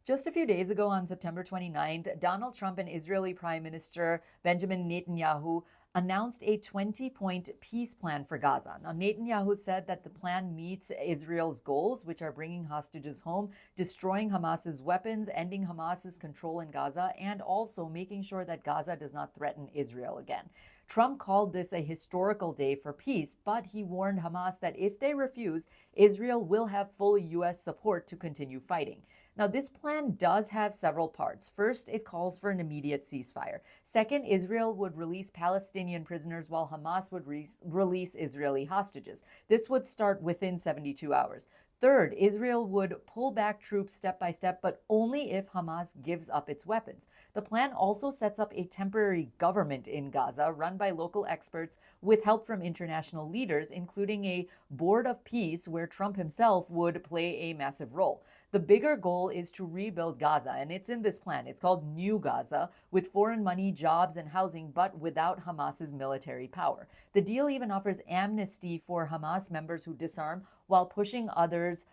Just a few days ago, on September 29th, Donald Trump and Israeli Prime Minister Benjamin Netanyahu announced a 20-point peace plan for Gaza. Now, Netanyahu said that the plan meets Israel's goals, which are bringing hostages home, destroying Hamas's weapons, ending Hamas's control in Gaza, and also making sure that Gaza does not threaten Israel again. Trump called this a historical day for peace, but he warned Hamas that if they refuse, Israel will have full U.S. support to continue fighting. Now, this plan does have several parts. First, it calls for an immediate ceasefire. Second, Israel would release Palestinian prisoners while Hamas would release Israeli hostages. This would start within 72 hours. Third, Israel would pull back troops step by step, but only if Hamas gives up its weapons. The plan also sets up a temporary government in Gaza run by local experts with help from international leaders, including a board of peace where Trump himself would play a massive role. The bigger goal is to rebuild Gaza, and it's in this plan. It's called New Gaza, with foreign money, jobs, and housing, but without Hamas's military power. The deal even offers amnesty for Hamas members who disarm while pushing others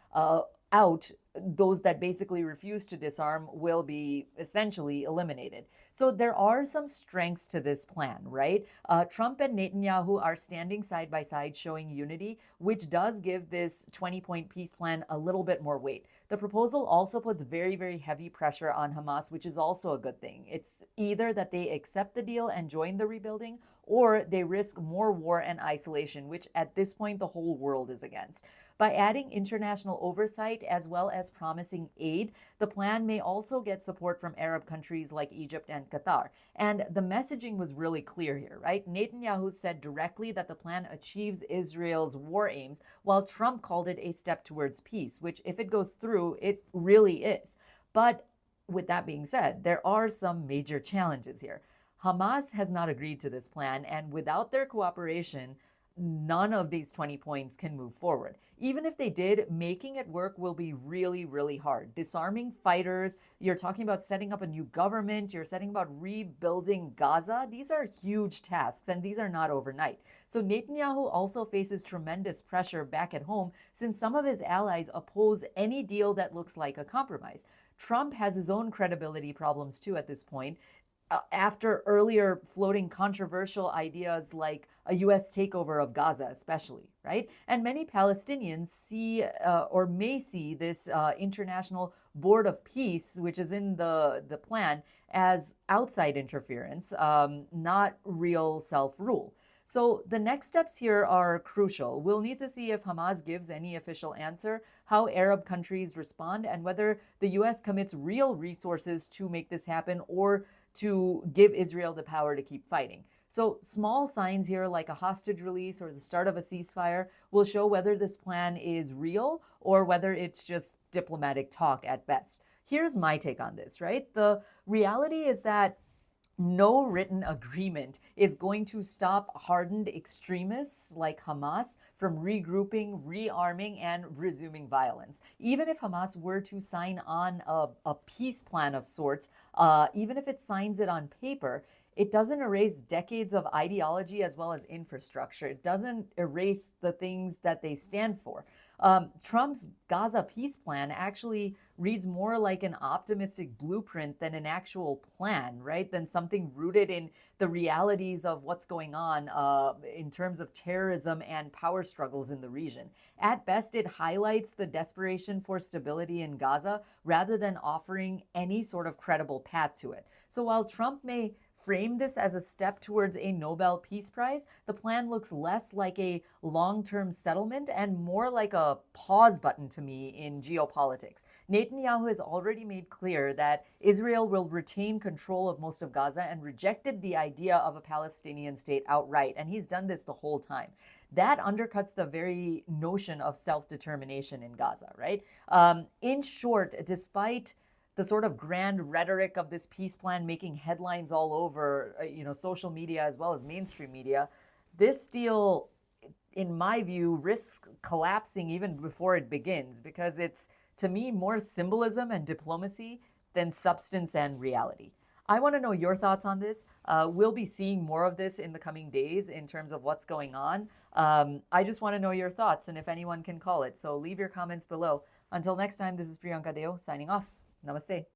out. Those that basically refuse to disarm will be essentially eliminated. So there are some strengths to this plan, right? Trump and Netanyahu are standing side by side, showing unity, which does give this 20-point peace plan a little bit more weight. The proposal also puts very, very heavy pressure on Hamas, which is also a good thing. It's either that they accept the deal and join the rebuilding, or they risk more war and isolation, which at this point the whole world is against. By adding international oversight as well as promising aid, the plan may also get support from Arab countries like Egypt and Qatar. And the messaging was really clear here, right? Netanyahu said directly that the plan achieves Israel's war aims, while Trump called it a step towards peace, which, if it goes through, it really is. But with that being said, there are some major challenges here. Hamas has not agreed to this plan, and without their cooperation, none of these 20 points can move forward. Even if they did, making it work will be really, really hard. Disarming fighters, you're talking about setting up a new government, you're setting about rebuilding Gaza. These are huge tasks, and these are not overnight. So Netanyahu also faces tremendous pressure back at home, since some of his allies oppose any deal that looks like a compromise. Trump has his own credibility problems too at this point. After earlier floating controversial ideas like a U.S. takeover of Gaza, especially, right? And many Palestinians see or may see this international board of peace, which is in the plan, as outside interference, not real self-rule. So the next steps here are crucial. We'll need to see if Hamas gives any official answer, how Arab countries respond, and whether the U.S. commits real resources to make this happen or to give Israel the power to keep fighting. So small signs here, like a hostage release or the start of a ceasefire, will show whether this plan is real or whether it's just diplomatic talk at best. Here's my take on this, right? The reality is that no written agreement is going to stop hardened extremists like Hamas from regrouping, rearming, and resuming violence. Even if Hamas were to sign on a peace plan of sorts, even if it signs it on paper, it doesn't erase decades of ideology as well as infrastructure. It doesn't erase the things that they stand for. Trump's Gaza peace plan actually reads more like an optimistic blueprint than an actual plan, right? Than something rooted in the realities of what's going on in terms of terrorism and power struggles in the region. At best, it highlights the desperation for stability in Gaza rather than offering any sort of credible path to it. So while Trump may frame this as a step towards a Nobel Peace Prize, the plan looks less like a long-term settlement and more like a pause button to me in geopolitics. Netanyahu has already made clear that Israel will retain control of most of Gaza and rejected the idea of a Palestinian state outright, and he's done this the whole time. That undercuts the very notion of self-determination in Gaza, right? In short, despite the sort of grand rhetoric of this peace plan making headlines all over, social media as well as mainstream media, this deal, in my view, risks collapsing even before it begins, because it's, to me, more symbolism and diplomacy than substance and reality. I want to know your thoughts on this. We'll be seeing more of this in the coming days in terms of what's going on. I just want to know your thoughts and if anyone can call it. So leave your comments below. Until next time, this is Priyanka Deo signing off. Namaste.